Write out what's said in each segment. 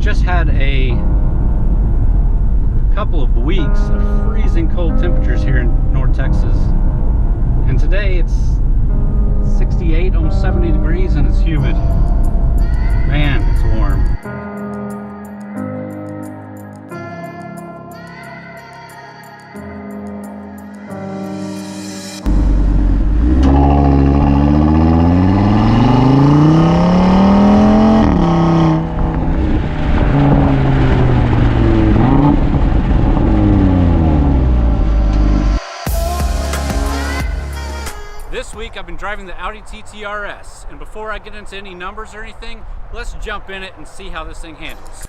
just had a couple of weeks of freezing cold temperatures here in North Texas, and today it's 68, almost 70 degrees, and it's humid. Man, it's warm. This week I've been driving the Audi TT RS, and before I get into any numbers or anything, let's jump in it and see how this thing handles.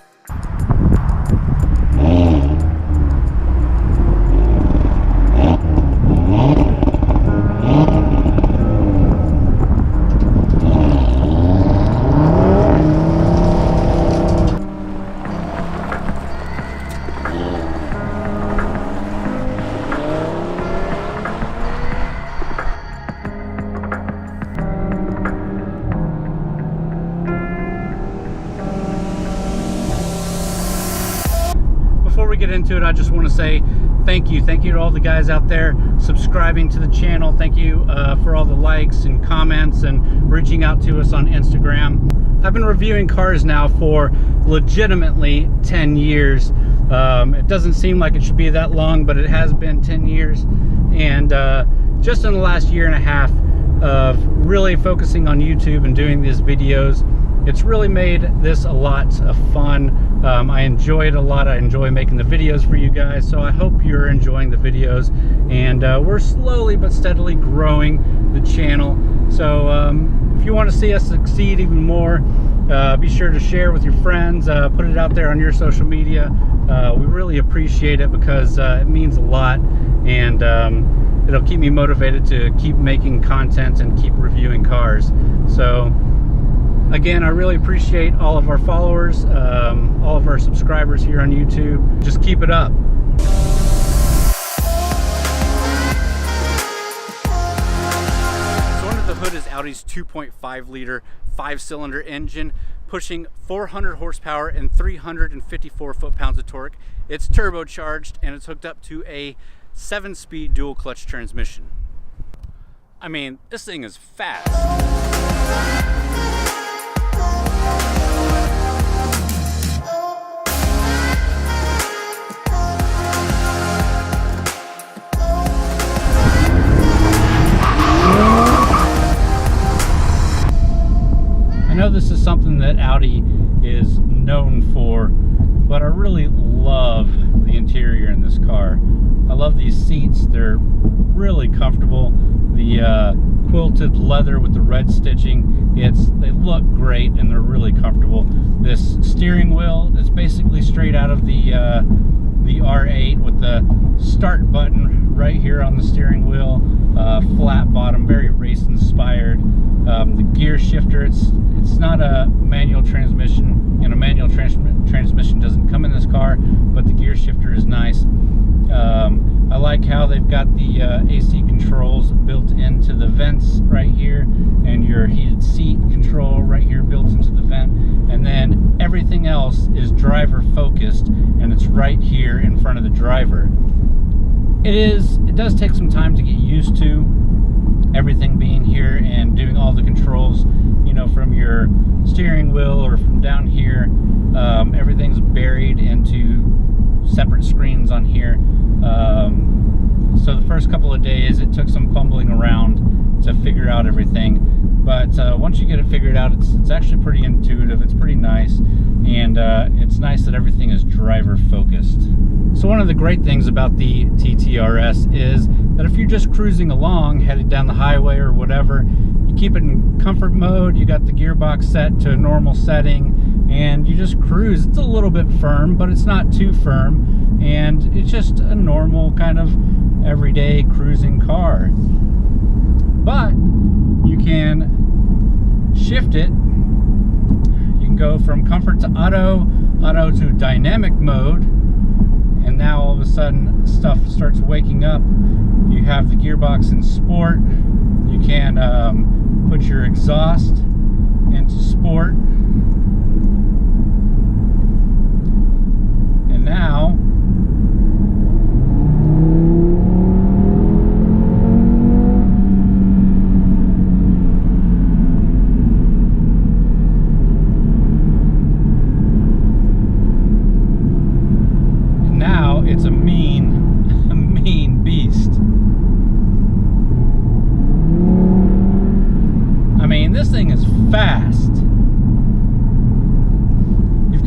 Before we get into it, I just want to say thank you to all the guys out there subscribing to the channel. Thank you for all the likes and comments and reaching out to us on Instagram. I've been reviewing cars now for legitimately 10 years. It doesn't seem like it should be that long, but it has been 10 years. And just in the last year and a half of really focusing on YouTube and doing these videos, it's really made this a lot of fun. I enjoy it a lot. I enjoy making the videos for you guys, so I hope you're enjoying the videos. And we're slowly but steadily growing the channel. So if you want to see us succeed even more, be sure to share with your friends, put it out there on your social media. We really appreciate it because it means a lot, and it'll keep me motivated to keep making content and keep reviewing cars. So again, I really appreciate all of our followers, all of our subscribers here on YouTube. Just keep it up. So under the hood is Audi's 2.5 liter 5-cylinder engine, pushing 400 horsepower and 354 foot-pounds of torque. It's turbocharged, and it's hooked up to a 7-speed dual clutch transmission. I mean, this thing is fast. I know this is something that Audi is known for, but I really love the interior in this car. I love these seats. They're really comfortable. The quilted leather with the red stitching, they look great, and they're really comfortable. This steering wheel is basically straight out of the R8 with the start button right here on the steering wheel. Flat bottom, very race inspired. The gear shifter, it's not a manual transmission, and a manual transmission doesn't come in this car, but the gear shifter is nice. I like how they've got the AC controls built into the vents right here, and your heated seat control right here built into the vent, and then everything else is driver focused, and it's right here in front of the driver. It does take some time to get used to everything being here and doing all the controls, you know, from your steering wheel or from down here. Everything's buried into separate screens on here. So the first couple of days it took some fumbling around to figure out everything, but once you get it figured out, it's actually pretty intuitive. It's pretty nice, and it's nice that everything is driver focused. So one of the great things about the TT RS is that if you're just cruising along, headed down the highway or whatever, you keep it in comfort mode. You got the gearbox set to a normal setting, and you just cruise. It's a little bit firm, but it's not too firm, and it's just a normal kind of everyday cruising car. But you can shift it. You can go from comfort to auto to dynamic mode, and now all of a sudden stuff starts waking up. You have the gearbox in sport. You can put your exhaust into sport.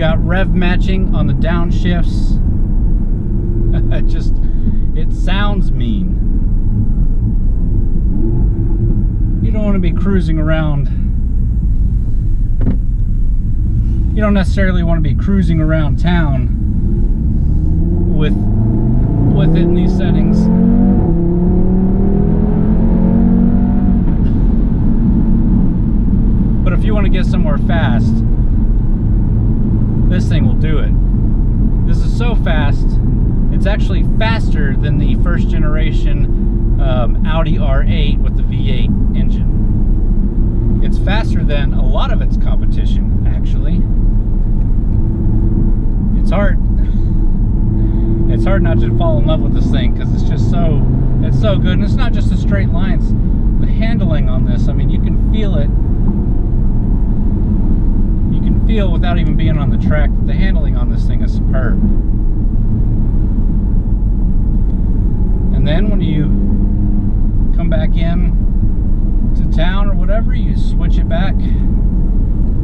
got rev matching on the downshifts. It sounds mean. You don't want to be cruising around. You don't necessarily want to be cruising around town with it in these settings. But if you want to get somewhere fast, this thing will do it. This is so fast, it's actually faster than the first generation Audi R8 with the V8 engine. It's faster than a lot of its competition, actually. It's hard not to fall in love with this thing because it's so good. And it's not just the straight lines. The handling on this, I mean, you can feel it. You can feel without even being on the track that the handling on this thing is superb. And then when you come back in to town or whatever, you switch it back,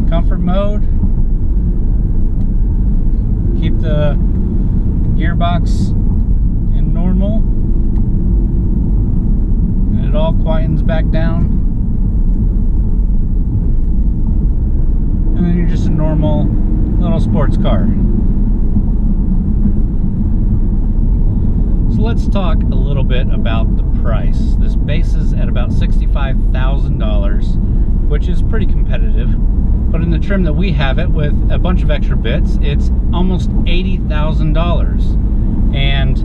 comfort mode, keep the gearbox in normal, and it all quietens back down, and then you're just a normal little sports car. So let's talk a little bit about the price. This base is at about $65,000, which is pretty competitive. But in the trim that we have it with a bunch of extra bits, it's almost $80,000. And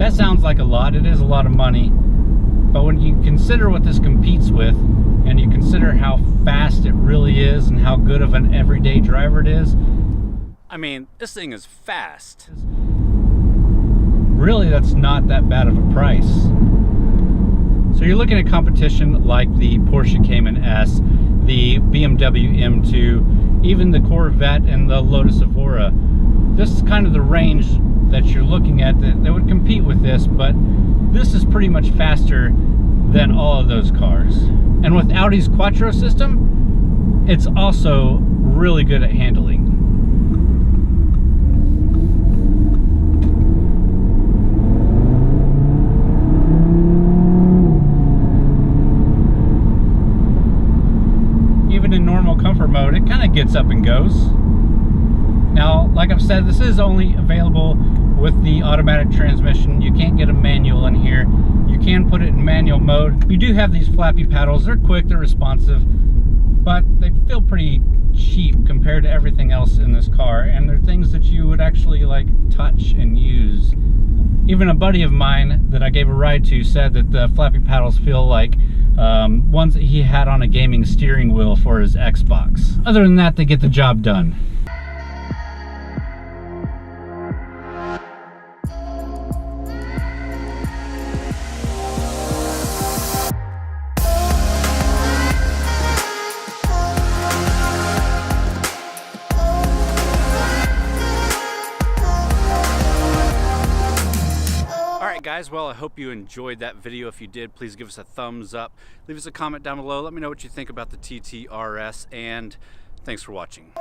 that sounds like a lot. It is a lot of money. But when you consider what this competes with, and you consider how fast it really is and how good of an everyday driver it is, I mean, this thing is fast. Really, that's not that bad of a price. So you're looking at competition like the Porsche Cayman S, the BMW M2, even the Corvette and the Lotus Evora. This is kind of the range that you're looking at that would compete with this, but this is pretty much faster than all of those cars. And with Audi's Quattro system, it's also really good at handling. In normal comfort mode, it kind of gets up and goes. Now, like I've said, this is only available with the automatic transmission. You can't get a manual in here. You can put it in manual mode. You do have these flappy paddles. They're quick, they're responsive, but they feel pretty cheap compared to everything else in this car, and they're things that you would actually like touch and use. Even a buddy of mine that I gave a ride to said that the flappy paddles feel like ones that he had on a gaming steering wheel for his Xbox. Other than that, they get the job done. Guys, well, I hope you enjoyed that video. If you did, please give us a thumbs up. Leave us a comment down below. Let me know what you think about the TT RS, and thanks for watching.